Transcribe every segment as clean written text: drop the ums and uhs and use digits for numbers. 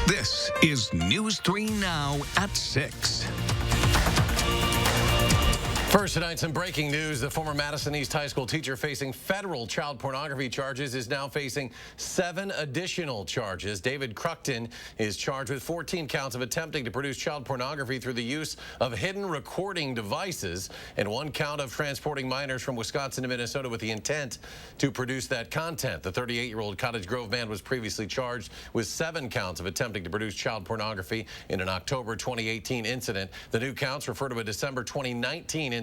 This is News 3 Now at 6. First tonight, some breaking news. The former Madison East High School teacher facing federal child pornography charges is now facing 7 additional charges. David Cruckton is charged with 14 counts of attempting to produce child pornography through the use of hidden recording devices and 1 count of transporting minors from Wisconsin to Minnesota with the intent to produce that content. The 38-year-old Cottage Grove man was previously charged with 7 counts of attempting to produce child pornography in an October 2018 incident. The new counts refer to a December 2019 incident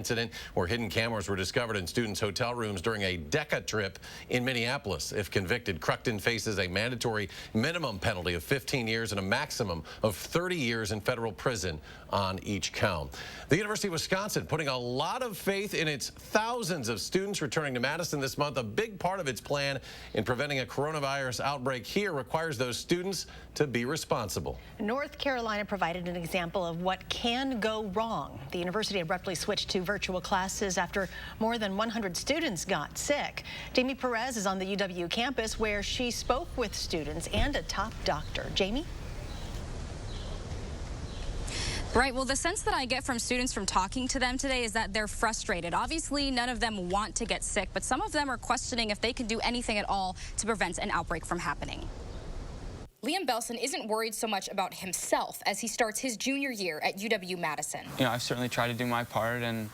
where hidden cameras were discovered in students' hotel rooms during a DECA trip in Minneapolis. If convicted, Cruckton faces a mandatory minimum penalty of 15 years and a maximum of 30 years in federal prison on each count. The University of Wisconsin putting a lot of faith in its thousands of students returning to Madison this month. A big part of its plan in preventing a coronavirus outbreak here requires those students to be responsible. North Carolina provided an example of what can go wrong. The university abruptly switched to virtual classes after more than 100 students got sick. Jamie Perez is on the UW campus where she spoke with students and a top doctor. Jamie? Right. Well, the sense that I get from students from talking to them today is that they're frustrated. Obviously, none of them want to get sick, but some of them are questioning if they can do anything at all to prevent an outbreak from happening. Liam Belson isn't worried so much about himself as he starts his junior year at UW-Madison. You know, I've certainly tried to do my part, and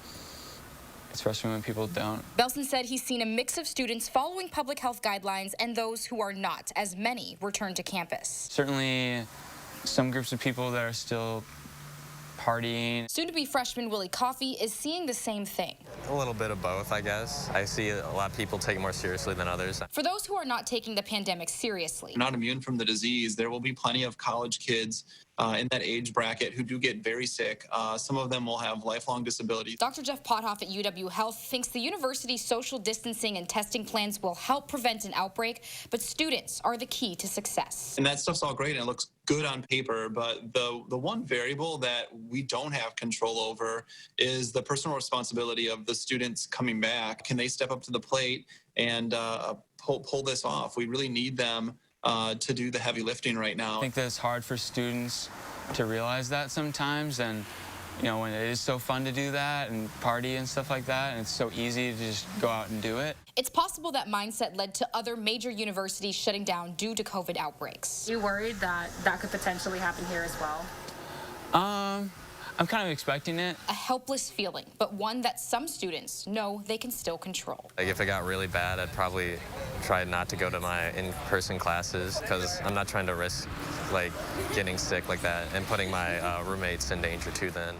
it's frustrating when people don't. Belson said he's seen a mix of students following public health guidelines and those who are not, as many return to campus. Certainly some groups of people that are still partying. Soon-to-be freshman Willie Coffey is seeing the same thing. A little bit of both, I guess. I see a lot of people take it more seriously than others. For those who are not taking the pandemic seriously, not immune from the disease, there will be plenty of college kids in that age bracket who do get very sick. Some of them will have lifelong disabilities. Dr. Jeff Pothoff at UW Health thinks the university's social distancing and testing plans will help prevent an outbreak, but students are the key to success. And that stuff's all great and it looks good on paper, but the one variable that we don't have control over is the personal responsibility of the students coming back. Can they step up to the plate and pull this off? We really need them to do the heavy lifting right now. I think that it's hard for students to realize that sometimes, and you know, when it is so fun to do that and party and stuff like that, and it's so easy to just go out and do it. It's possible that mindset led to other major universities shutting down due to COVID outbreaks. Are you worried that that could potentially happen here as well? I'm kind of expecting it. A helpless feeling, but one that some students know they can still control. Like if it got really bad, I'd probably try not to go to my in-person classes because I'm not trying to risk like getting sick like that and putting my roommates in danger too then.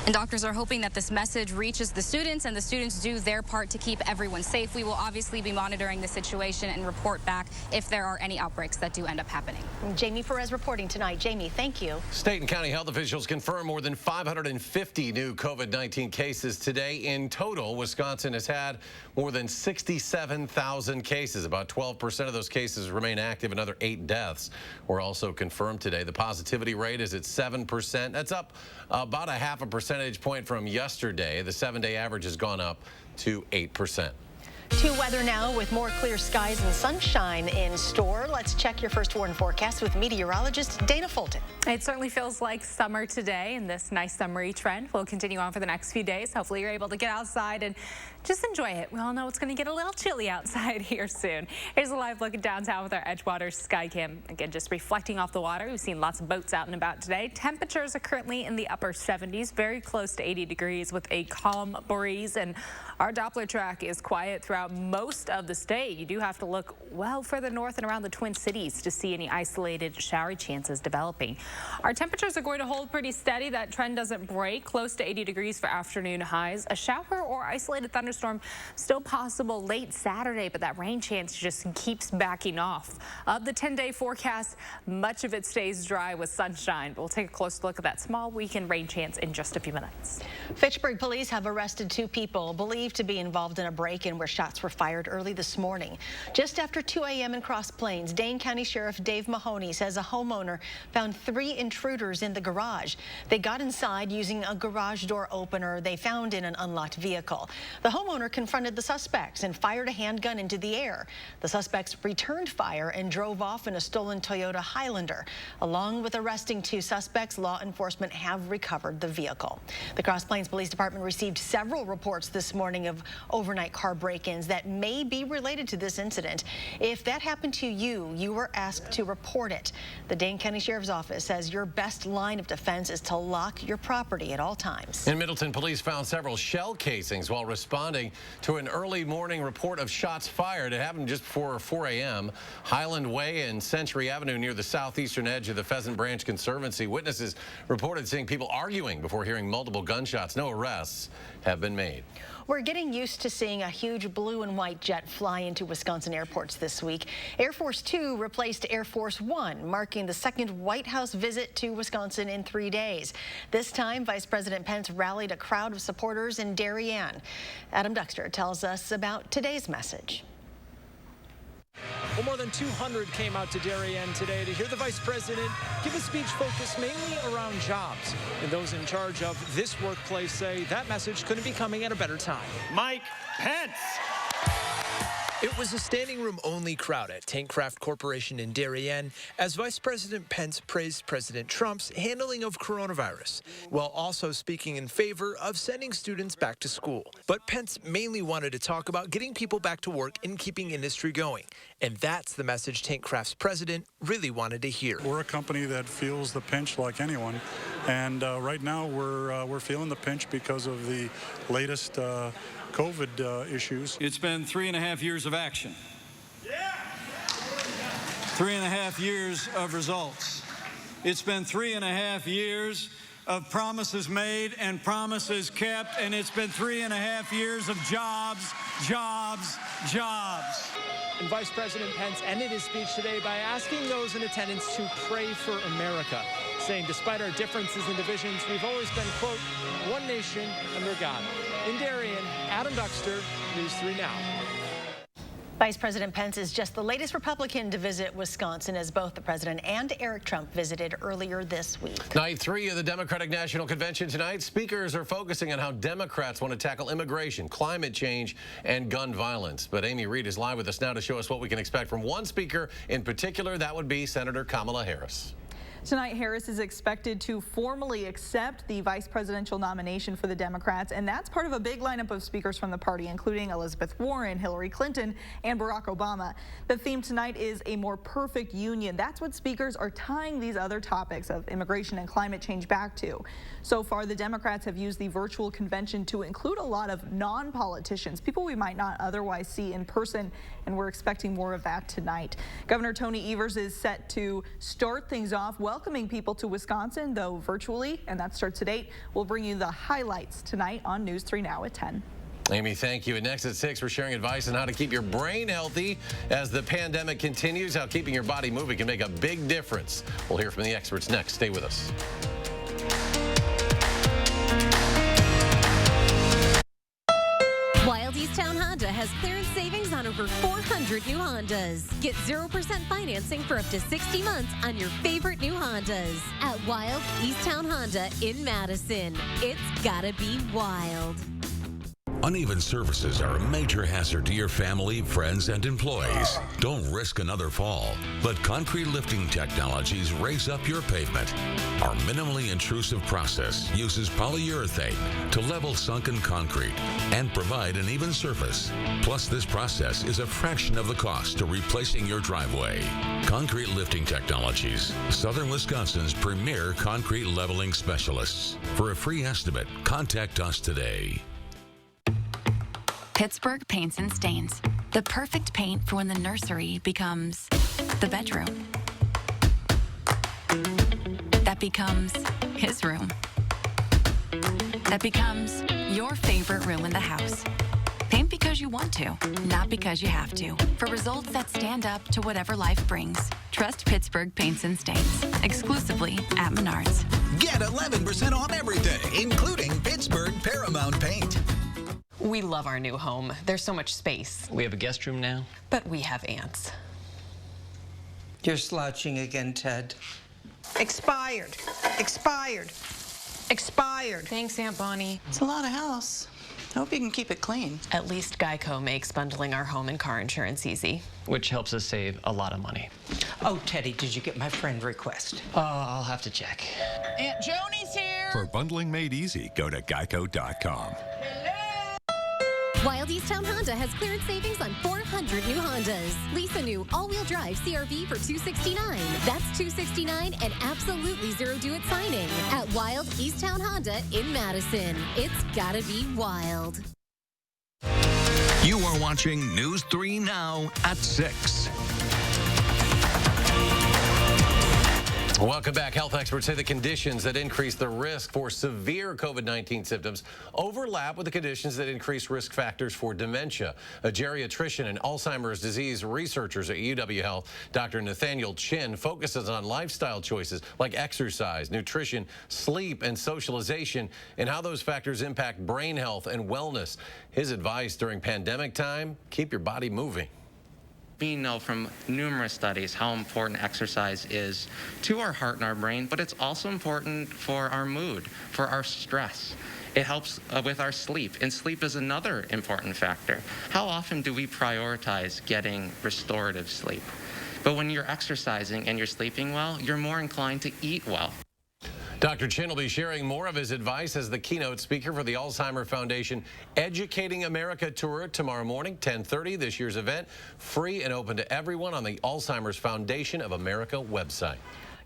And doctors are hoping that this message reaches the students and the students do their part to keep everyone safe. We will obviously be monitoring the situation and report back if there are any outbreaks that do end up happening. Jamie Perez reporting tonight. Jamie, thank you. State and county health officials confirm more than 550 new COVID-19 cases today. In total, Wisconsin has had more than 67,000 cases. About 12% of those cases remain active. Another 8 deaths were also confirmed today. The positivity rate is at 7%. That's up about a half a percentage point from yesterday. The 7-day average has gone up to 8%. To weather now with more clear skies and sunshine in store. Let's check your first warn forecast with meteorologist Dana Fulton. It certainly feels like summer today, and this nice summery trend will continue on for the next few days. Hopefully you're able to get outside and just enjoy it. We all know it's going to get a little chilly outside here soon. Here's a live look at downtown with our Edgewater Skycam. Again, just reflecting off the water. We've seen lots of boats out and about today. Temperatures are currently in the upper 70s, very close to 80 degrees with a calm breeze, and our Doppler track is quiet throughout most of the state. You do have to look well further north and around the Twin Cities to see any isolated showery chances developing. Our temperatures are going to hold pretty steady. That trend doesn't break. Close to 80 degrees for afternoon highs. A shower or isolated thunderstorm still possible late Saturday, but that rain chance just keeps backing off. Of the 10-day forecast, much of it stays dry with sunshine. We'll take a close look at that small weekend rain chance in just a few minutes. Fitchburg police have arrested 2 people believed to be involved in a break-in where shots were fired early this morning. Just after 2 a.m. in Cross Plains, Dane County Sheriff Dave Mahoney says a homeowner found 3 intruders in the garage. They got inside using a garage door opener they found in an unlocked vehicle. The homeowner homeowner confronted the suspects and fired a handgun into the air. The suspects returned fire and drove off in a stolen Toyota Highlander. Along with arresting 2 suspects, law enforcement have recovered the vehicle. The Cross Plains Police Department received several reports this morning of overnight car break-ins that may be related to this incident. If that happened to you, you were asked to report it. The Dane County Sheriff's Office says your best line of defense is to lock your property at all times. In Middleton, police found several shell casings while responding to an early morning report of shots fired. It happened just before 4 a.m. Highland Way and Century Avenue near the southeastern edge of the Pheasant Branch Conservancy. Witnesses reported seeing people arguing before hearing multiple gunshots. No arrests have been made. We're getting used to seeing a huge blue and white jet fly into Wisconsin airports this week. Air Force 2 replaced Air Force 1, marking the second White House visit to Wisconsin in 3 days. This time, Vice President Pence rallied a crowd of supporters in Darien. Adam Duxter tells us about today's message. Well, more than 200 came out to Darien today to hear the vice president give a speech focused mainly around jobs. And those in charge of this workplace say that message couldn't be coming at a better time. Mike Pence. It was a standing room only crowd at Tankcraft Corporation in Darien as Vice President Pence praised President Trump's handling of coronavirus, while also speaking in favor of sending students back to school. But Pence mainly wanted to talk about getting people back to work and keeping industry going. And that's the message Tankcraft's president really wanted to hear. We're a company that feels the pinch like anyone. And right now we're feeling the pinch because of the latest COVID issues. It's been 3.5 years of action. 3.5 years of results. It's been 3.5 years of promises made and promises kept, and it's been 3.5 years of jobs, jobs, jobs. And Vice President Pence ended his speech today by asking those in attendance to pray for America, saying despite our differences and divisions, we've always been, quote, one nation under God. In Darien, Adam Duxter, News 3 Now. Vice President Pence is just the latest Republican to visit Wisconsin, as both the president and Eric Trump visited earlier this week. Night 3 of the Democratic National Convention tonight. Speakers are focusing on how Democrats want to tackle immigration, climate change, and gun violence. But Amy Reed is live with us now to show us what we can expect from one speaker in particular. That would be Senator Kamala Harris. Tonight, Harris is expected to formally accept the vice presidential nomination for the Democrats, and that's part of a big lineup of speakers from the party, including Elizabeth Warren, Hillary Clinton, and Barack Obama. The theme tonight is a more perfect union. That's what speakers are tying these other topics of immigration and climate change back to. So far, the Democrats have used the virtual convention to include a lot of non-politicians, people we might not otherwise see in person, and we're expecting more of that tonight. Governor Tony Evers is set to start things off welcoming people to Wisconsin, though virtually, and that starts at 8. We'll bring you the highlights tonight on News 3 Now at 10. Amy, thank you. And next at 6, we're sharing advice on how to keep your brain healthy as the pandemic continues, how keeping your body moving can make a big difference. We'll hear from the experts next. Stay with us. Easttown Honda has clearance savings on over 400 new Hondas. Get 0% financing for up to 60 months on your favorite new Hondas at Wild Easttown Honda in Madison. It's gotta be wild. Uneven surfaces are a major hazard to your family, friends, and employees. Don't risk another fall. Let Concrete Lifting Technologies raise up your pavement. Our minimally intrusive process uses polyurethane to level sunken concrete and provide an even surface. Plus, this process is a fraction of the cost to replacing your driveway. Concrete Lifting Technologies, Southern Wisconsin's premier concrete leveling specialists. For a free estimate, contact us today. Pittsburgh Paints and Stains. The perfect paint for when the nursery becomes the bedroom. That becomes his room. That becomes your favorite room in the house. Paint because you want to, not because you have to. For results that stand up to whatever life brings. Trust Pittsburgh Paints and Stains. Exclusively at Menards. Get 11% off everything, including Pittsburgh Paramount Paint. We love our new home. There's so much space. We have a guest room now. But we have ants. You're slouching again, Ted. Expired. Expired. Expired. Thanks, Aunt Bonnie. It's a lot of house. Hope you can keep it clean. At least GEICO makes bundling our home and car insurance easy. Which helps us save a lot of money. Oh, Teddy, did you get my friend request? I'll have to check. Aunt Joni's here. For bundling made easy, go to geico.com. Wild Easttown Honda has clearance savings on 400 new Hondas. Lease a new all-wheel drive CR-V for $269. That's $269 and absolutely zero due at signing at Wild Easttown Honda in Madison. It's gotta be wild. You are watching News 3 Now at 6. Welcome back. Health experts say the conditions that increase the risk for severe COVID-19 symptoms overlap with the conditions that increase risk factors for dementia. A geriatrician and Alzheimer's disease researchers at UW Health, Dr. Nathaniel Chin, focuses on lifestyle choices like exercise, nutrition, sleep, and socialization, and how those factors impact brain health and wellness. His advice during pandemic time: keep your body moving. We know from numerous studies how important exercise is to our heart and our brain, but it's also important for our mood, for our stress. It helps with our sleep, and sleep is another important factor. How often do we prioritize getting restorative sleep? But when you're exercising and you're sleeping well, you're more inclined to eat well. Dr. Chin will be sharing more of his advice as the keynote speaker for the Alzheimer Foundation Educating America Tour tomorrow morning, 10:30. This year's event, free and open to everyone on the Alzheimer's Foundation of America website.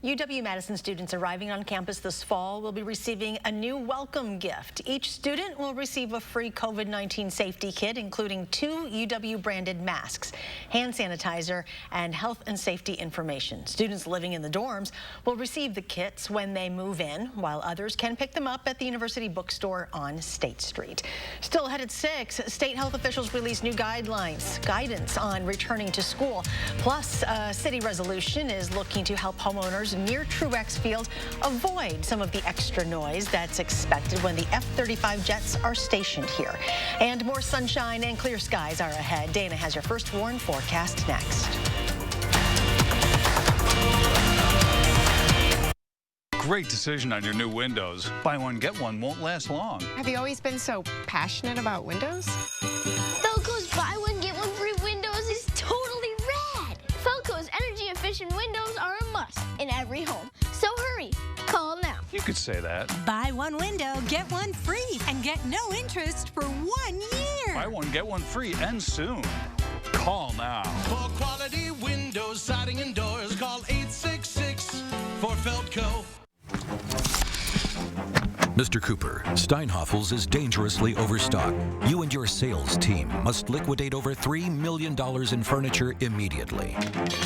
UW-Madison students arriving on campus this fall will be receiving a new welcome gift. Each student will receive a free COVID-19 safety kit, including 2 UW-branded masks, hand sanitizer, and health and safety information. Students living in the dorms will receive the kits when they move in, while others can pick them up at the University Bookstore on State Street. Still ahead at 6, state health officials release new guidance on returning to school. Plus, a city resolution is looking to help homeowners near Truex Field avoid some of the extra noise that's expected when the F-35 jets are stationed here. And more sunshine and clear skies are ahead. Dana has your first warn forecast next. Great decision on your new windows. Buy one, get one won't last long. Have you always been so passionate about windows? Felco's buy one, get one free windows is totally rad. Felco's energy-efficient windows are a must in every home. So hurry, call now. You could say that. Buy one window, get one free, and get no interest for 1 year. Buy one, get one free, and soon. Call now. For quality windows, siding, and doors, call 866 for Felco. Mr. Cooper, Steinhoffels is dangerously overstocked. You and your sales team must liquidate over $3 million in furniture immediately.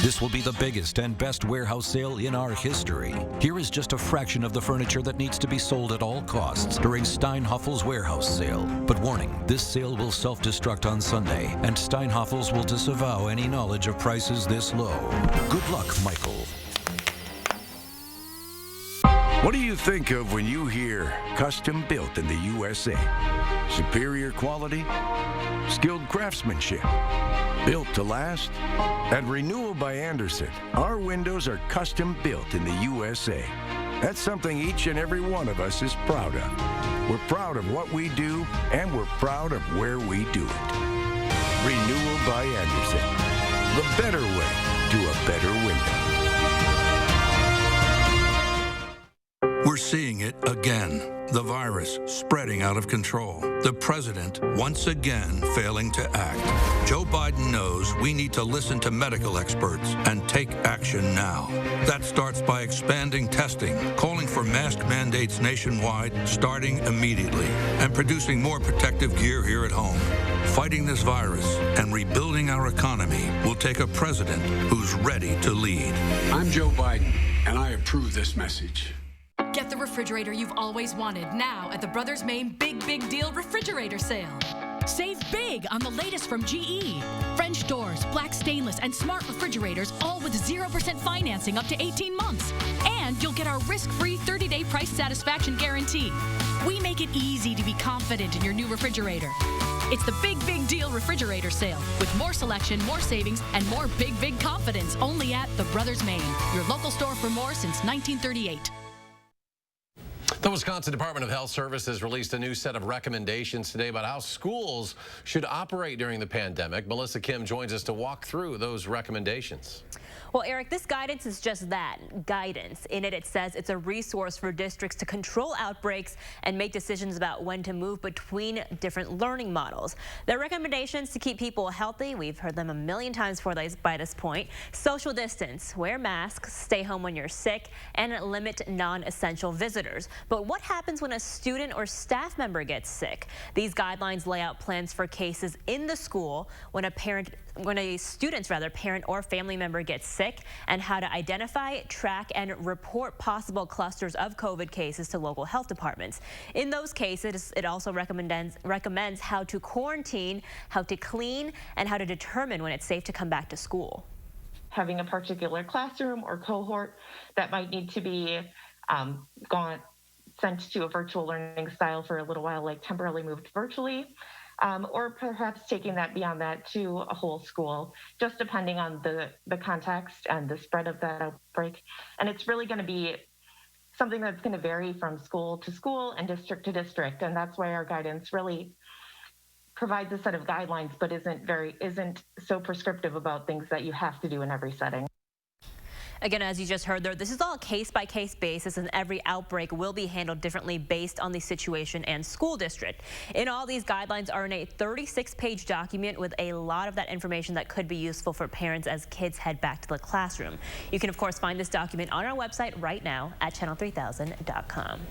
This will be the biggest and best warehouse sale in our history. Here is just a fraction of the furniture that needs to be sold at all costs during Steinhoffels' warehouse sale. But warning, this sale will self-destruct on Sunday, and Steinhoffels will disavow any knowledge of prices this low. Good luck, Michael. What do you think of when you hear custom built in the USA? Superior quality, skilled craftsmanship, built to last? At Renewal by Andersen, our windows are custom built in the USA. That's something each and every one of us is proud of. We're proud of what we do, and we're proud of where we do it. Renewal by Andersen, the better way to a better window. We're seeing it again. The virus spreading out of control. The president once again failing to act. Joe Biden knows we need to listen to medical experts and take action now. That starts by expanding testing, calling for mask mandates nationwide, starting immediately, and producing more protective gear here at home. Fighting this virus and rebuilding our economy will take a president who's ready to lead. I'm Joe Biden, and I approve this message. Get the refrigerator you've always wanted now at the Brothers Maine Big Deal Refrigerator Sale. Save big on the latest from GE. French doors, black stainless, and smart refrigerators, all with 0% financing up to 18 months. And you'll get our risk-free 30-day price satisfaction guarantee. We make it easy to be confident in your new refrigerator. It's the Big Deal Refrigerator Sale with more selection, more savings, and more big confidence only at the Brothers Maine, your local store for more since 1938. The Wisconsin Department of Health Services released a new set of recommendations today about how schools should operate during the pandemic. Melissa Kim joins us to walk through those recommendations. Well, Eric, this guidance is just that, guidance. In it, it says it's a resource for districts to control outbreaks and make decisions about when to move between different learning models. Their recommendations to keep people healthy, we've heard them a million times by this point. Social distance, wear masks, stay home when you're sick, and limit non-essential visitors. But what happens when a student or staff member gets sick? These guidelines lay out plans for cases in the school when a student's parent or family member gets sick, and how to identify, track, and report possible clusters of COVID cases to local health departments. In those cases, it also recommends how to quarantine, how to clean, and how to determine when it's safe to come back to school. Having a particular classroom or cohort that might need to be sent to a virtual learning style for a little while, like temporarily moved virtually. Or perhaps taking that beyond that to a whole school, just depending on the context and the spread of that outbreak. And it's really going to be something that's going to vary from school to school and district to district. And that's why our guidance really provides a set of guidelines, but isn't so prescriptive about things that you have to do in every setting. Again, as you just heard there, this is all a case-by-case basis, and every outbreak will be handled differently based on the situation and school district. In all, these guidelines are in a 36-page document with a lot of that information that could be useful for parents as kids head back to the classroom. You can, of course, find this document on our website right now at channel3000.com.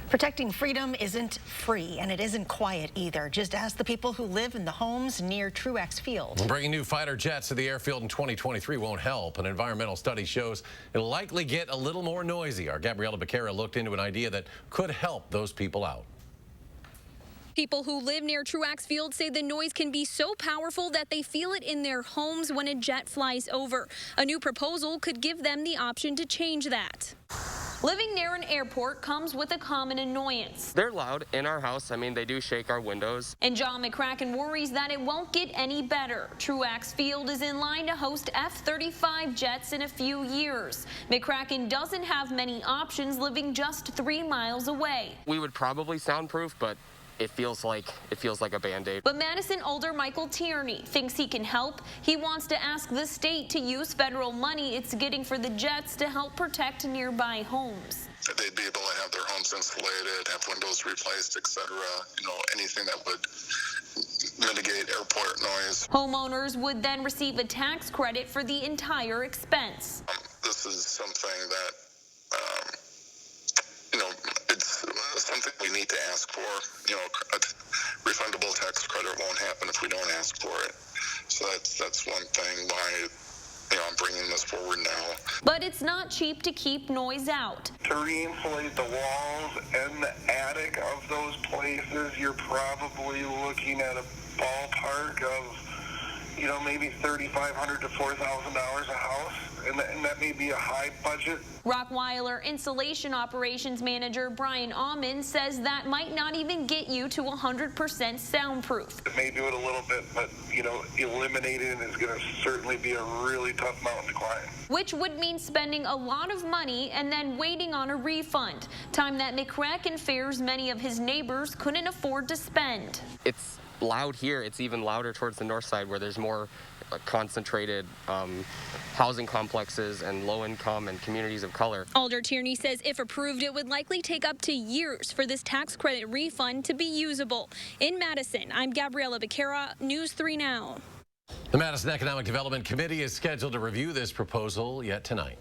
Protecting freedom isn't free, and it isn't quiet either. Just ask the people who live in the homes near Truax Field. Bringing new fighter jets to the airfield in 2023 won't help. An environmental study shows it'll likely get a little more noisy. Our Gabriella Becerra looked into an idea that could help those people out. People who live near Truax Field say the noise can be so powerful that they feel it in their homes when a jet flies over. A new proposal could give them the option to change that. Living near an airport comes with a common annoyance. They're loud in our house. I mean, they do shake our windows. And John McCracken worries that it won't get any better. Truax Field is in line to host F-35 jets in a few years. McCracken doesn't have many options, living just 3 miles away. We would probably soundproof, but it feels like a Band-Aid. But Madison Alder Michael Tierney thinks he can help. He wants to ask the state to use federal money it's getting for the jets to help protect nearby homes. They'd be able to have their homes insulated, have windows replaced, etc. You know, anything that would mitigate airport noise. Homeowners would then receive a tax credit for the entire expense. This is something that something we need to ask for. You know, a refundable tax credit won't happen if we don't ask for it. So that's one thing why, you know, I'm bringing this forward now. But it's not cheap to keep noise out. To re-insulate the walls and the attic of those places, you're probably looking at a ballpark of, you know, maybe $3,500 to $4,000 a house, and that may be a high budget. Rockweiler Insulation Operations Manager Brian Aumann says that might not even get you to 100% soundproof. It may do it a little bit, but, you know, eliminating it is going to certainly be a really tough mountain to climb. Which would mean spending a lot of money and then waiting on a refund, time that McCracken fears many of his neighbors couldn't afford to spend. It's loud here. It's even louder towards the north side where there's more concentrated housing complexes and low income and communities of color. Alder Tierney says if approved, it would likely take up to years for this tax credit refund to be usable. In Madison, I'm Gabriella Becerra, News 3 Now. The Madison Economic Development Committee is scheduled to review this proposal yet tonight.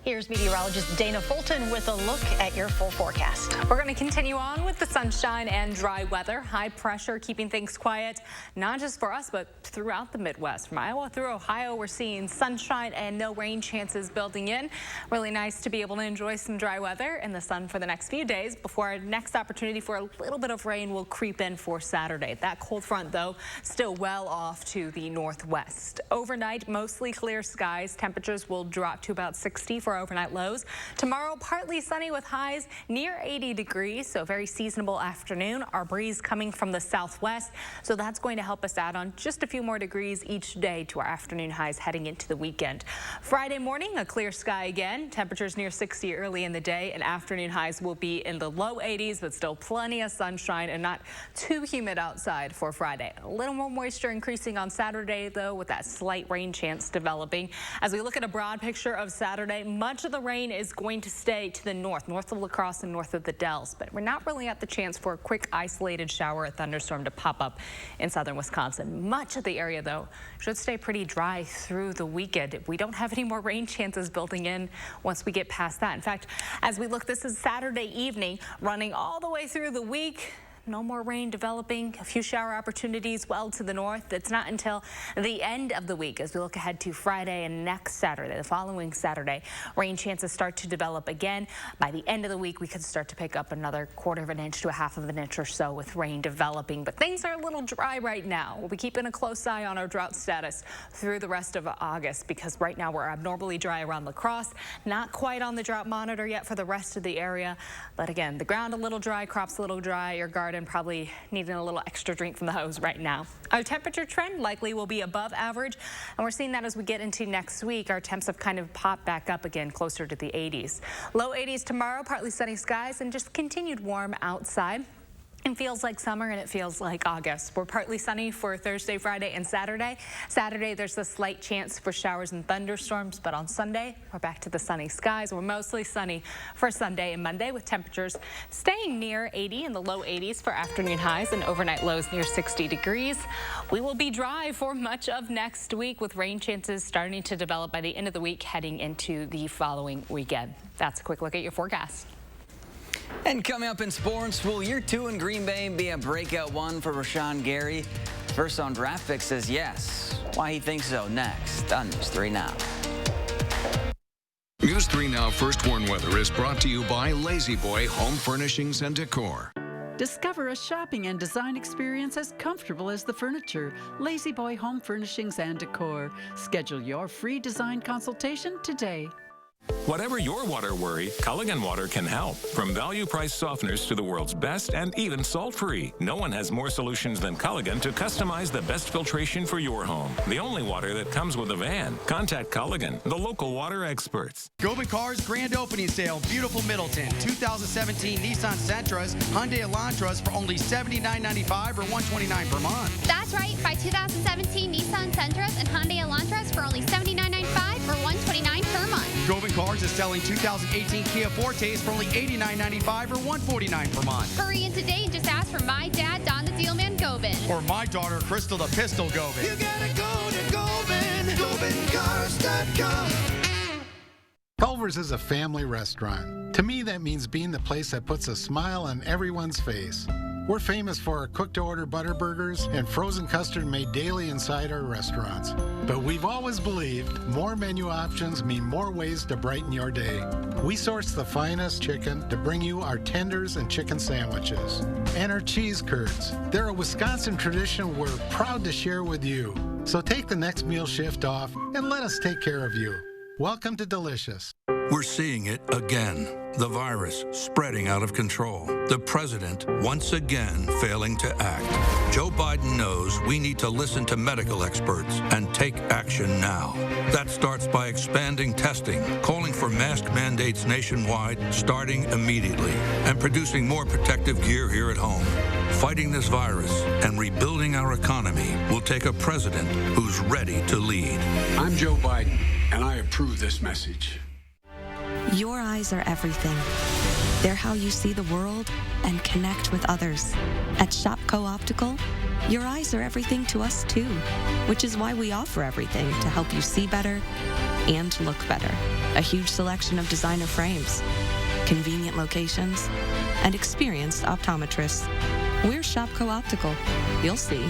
Here's meteorologist Dana Fulton with a look at your full forecast. We're going to continue on with the sunshine and dry weather. High pressure keeping things quiet, not just for us, but throughout the Midwest. From Iowa through Ohio, we're seeing sunshine and no rain chances building in. Really nice to be able to enjoy some dry weather in the sun for the next few days before our next opportunity for a little bit of rain will creep in for Saturday. That cold front, though, still well off to the northwest. Overnight, mostly clear skies. Temperatures will drop to about 60 for for overnight lows. Tomorrow, partly sunny with highs near 80 degrees, so a very seasonable afternoon. Our breeze coming from the southwest, so that's going to help us add on just a few more degrees each day to our afternoon highs heading into the weekend. Friday morning, a clear sky again. Temperatures near 60 early in the day, and afternoon highs will be in the low 80s, but still plenty of sunshine and not too humid outside for Friday. A little more moisture increasing on Saturday, though, with that slight rain chance developing. As we look at a broad picture of Saturday, much of the rain is going to stay to the north of La Crosse and north of the Dells, but we're not really at the chance for a quick isolated shower or thunderstorm to pop up in southern Wisconsin. Much of the area, though, should stay pretty dry through the weekend. We don't have any more rain chances building in once we get past that. In fact, as we look, this is Saturday evening, running all the way through the week. No more rain developing, a few shower opportunities well to the north. It's not until the end of the week as we look ahead to Friday and next Saturday, the following Saturday, rain chances start to develop again. By the end of the week, we could start to pick up another 1/4 inch to 1/2 inch or so with rain developing. But things are a little dry right now. We'll be keeping a close eye on our drought status through the rest of August because right now we're abnormally dry around La Crosse. Not quite on the drought monitor yet for the rest of the area. But again, the ground a little dry, crops a little dry, your garden probably needing a little extra drink from the hose right now. Our temperature trend likely will be above average, and we're seeing that as we get into next week. Our temps have kind of popped back up again closer to the 80s. Low 80s tomorrow, partly sunny skies, and just continued warm outside. It feels like summer and it feels like August. We're partly sunny for Thursday, Friday, and Saturday. Saturday, there's a slight chance for showers and thunderstorms, but on Sunday, we're back to the sunny skies. We're mostly sunny for Sunday and Monday with temperatures staying near 80 in the low 80s for afternoon highs and overnight lows near 60 degrees. We will be dry for much of next week with rain chances starting to develop by the end of the week heading into the following weekend. That's a quick look at your forecast. And coming up in sports, will year 2 in Green Bay be a breakout one for Rashawn Gary? First on Draft Pick says yes. Why he thinks so next on News 3 Now. News 3 Now First Warn Weather is brought to you by Lazy Boy Home Furnishings and Decor. Discover a shopping and design experience as comfortable as the furniture. Lazy Boy Home Furnishings and Decor. Schedule your free design consultation today. Whatever your water worry, Culligan Water can help. From value-priced softeners to the world's best and even salt-free. No one has more solutions than Culligan to customize the best filtration for your home. The only water that comes with a van. Contact Culligan, the local water experts. Govan Cars Grand Opening Sale, beautiful Middleton. 2017 Nissan Sentras, Hyundai Elantras for only $79.95 or $129 per month. That's right. Buy 2017 Nissan Sentras and Hyundai Elantras for only $79.95 or $129 per month. Govan Cars is selling 2018 Kia Fortes for only $89.95 or $149 per month. Hurry in today and just ask for my dad, Don the Dealman Govan. Or my daughter, Crystal the Pistol Govan. You gotta go to Govan, GovanCars.com. Culver's is a family restaurant. To me, that means being the place that puts a smile on everyone's face. We're famous for our cooked-to-order butter burgers and frozen custard made daily inside our restaurants. But we've always believed more menu options mean more ways to brighten your day. We source the finest chicken to bring you our tenders and chicken sandwiches. And our cheese curds. They're a Wisconsin tradition we're proud to share with you. So take the next meal shift off and let us take care of you. Welcome to Delicious. We're seeing it again. The virus spreading out of control. The president once again failing to act. Joe Biden knows we need to listen to medical experts and take action now. That starts by expanding testing, calling for mask mandates nationwide starting immediately, and producing more protective gear here at home. Fighting this virus and rebuilding our economy will take a president who's ready to lead. I'm Joe Biden, and I approve this message. Your eyes are everything. They're how you see the world and connect with others. At SHOPKO Optical, your eyes are everything to us too, which is why we offer everything to help you see better and look better. A huge selection of designer frames, convenient locations, and experienced optometrists. We're SHOPKO Optical. You'll see.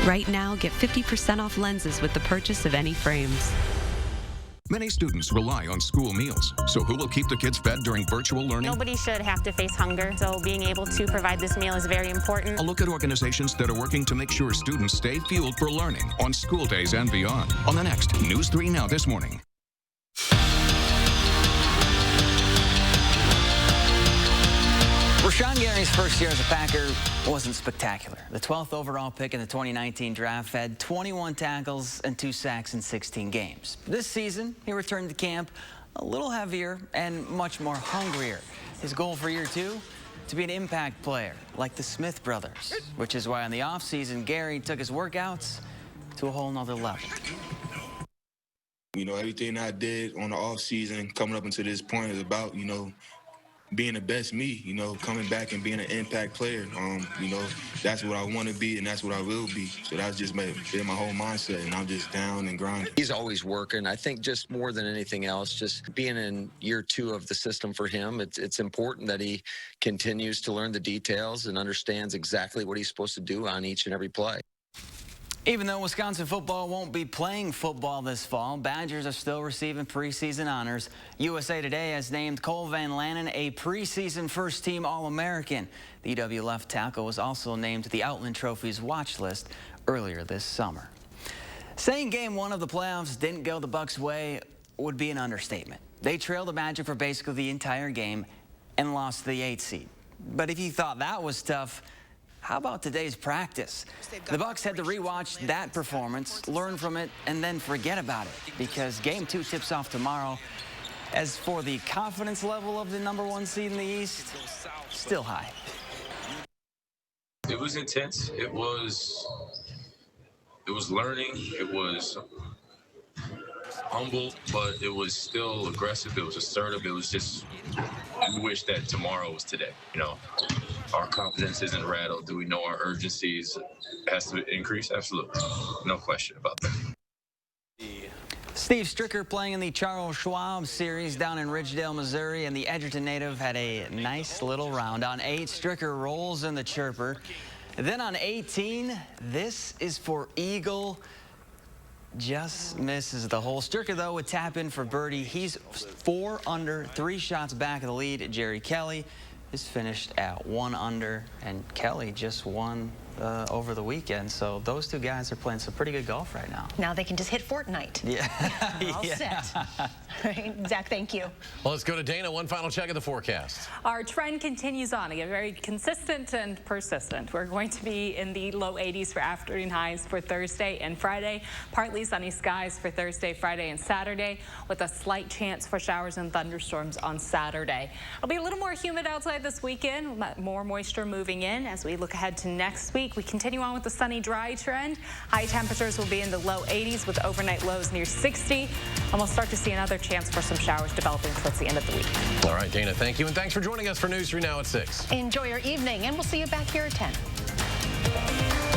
Right now, get 50% off lenses with the purchase of any frames. Many students rely on school meals. So who will keep the kids fed during virtual learning? Nobody should have to face hunger, so being able to provide this meal is very important. A look at organizations that are working to make sure students stay fueled for learning on school days and beyond. On the next News 3 Now this morning. Rashawn Gary's first year as a Packer wasn't spectacular. The 12th overall pick in the 2019 draft had 21 tackles and 2 sacks in 16 games. This season, he returned to camp a little heavier and much more hungrier. His goal for year 2? To be an impact player like the Smith brothers, which is why in the offseason, Gary took his workouts to a whole nother level. You know, everything I did on the offseason coming up until this point is about, you know, being the best me, you know, coming back and being an impact player. You know, that's what I want to be and that's what I will be. So that's just been my whole mindset, and I'm just down and grinding. He's always working. I think just more than anything else, just being in year 2 of the system for him, it's important that he continues to learn the details and understands exactly what he's supposed to do on each and every play. Even though Wisconsin football won't be playing football this fall, Badgers are still receiving preseason honors. USA Today has named Cole Van Lanen a preseason first-team All-American. The UW left tackle was also named to the Outland Trophy's watch list earlier this summer. Saying Game 1 of the playoffs didn't go the Bucs' way would be an understatement. They trailed the Magic for basically the entire game and lost the 8th seed. But if you thought that was tough, how about today's practice? The Bucs had to rewatch that performance, learn from it, and then forget about it, because Game 2 tips off tomorrow. As for the confidence level of the #1 seed in the East, still high. It was intense. It was learning. It was humble, but it was still aggressive. It was assertive. It was just, we wish that tomorrow was today, you know. Our confidence isn't rattled. Do we know our urgencies has to increase? Absolutely. No question about that. Steve Stricker playing in the Charles Schwab Series down in Ridgedale, Missouri, and the Edgerton native had a nice little round. On 8, Stricker rolls in the chirper. Then on 18, this is for eagle. Just misses the hole. Stricker, though, would tap in for birdie. He's 4 under, 3 shots back of the lead. Jerry Kelly is finished at 1 under, and Kelly just won over the weekend. So those 2 guys are playing some pretty good golf right now. Now they can just hit Fortnite. Yeah. All set. All right, Zach, thank you. Well, let's go to Dana. One final check of the forecast. Our trend continues on. Again, very consistent and persistent. We're going to be in the low 80s for afternoon highs for Thursday and Friday. Partly sunny skies for Thursday, Friday, and Saturday, with a slight chance for showers and thunderstorms on Saturday. It'll be a little more humid outside this weekend, more moisture moving in. As we look ahead to next week, we continue on with the sunny, dry trend. High temperatures will be in the low 80s with overnight lows near 60. And we'll start to see another chance for some showers developing towards the end of the week. All right, Dana, thank you. And thanks for joining us for News 3 Now at 6. Enjoy your evening, and we'll see you back here at 10.